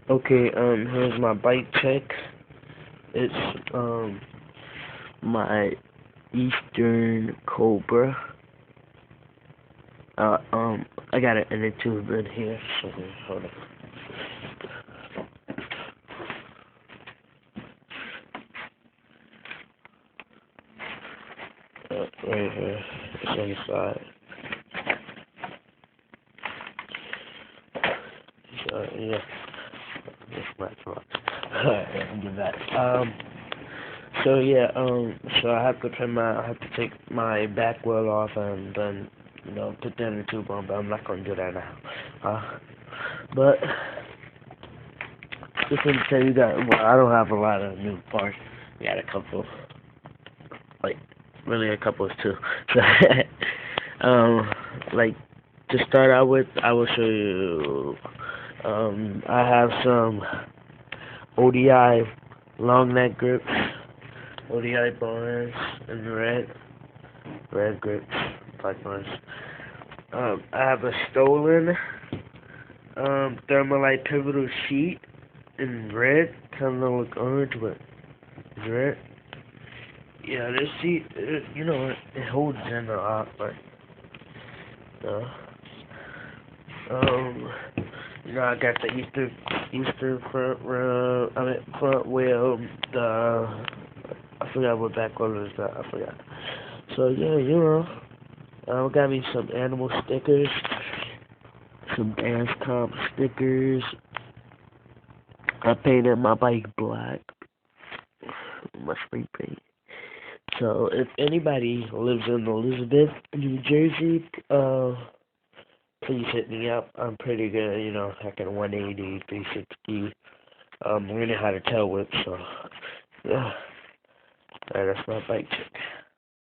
Okay, here's my bike check. It's, my Eastern Cobra. I got it in a tube in here, so hold on. Right here. It's on the side. So, yeah. That's my fault. Alright, I'll give that. So yeah, so I have to take my back wheel off and then, put that in the tube on, but I'm not gonna do that now. But, just want to tell you that, well, I don't have a lot of new parts. I got a couple, like, really a couple too. So, like, to start out with, I will show you, I have some ODI long neck grips, ODI bars in red grips, black bars. I have a stolen, Thermalite pivotal sheet in red, kind of look orange, but it's red. Yeah, this sheet, it holds in a lot, but, uh, um, I got the Easter front wheel, I forgot what back wheel is that, I forgot. So, yeah, I got me some animal stickers, some dance comp stickers. I painted my bike black, my spray paint. So if anybody lives in Elizabeth, New Jersey, please hit me up. I'm pretty good, I can 180, 360. Learning how to tail whip, so yeah. Alright, that's my bike check.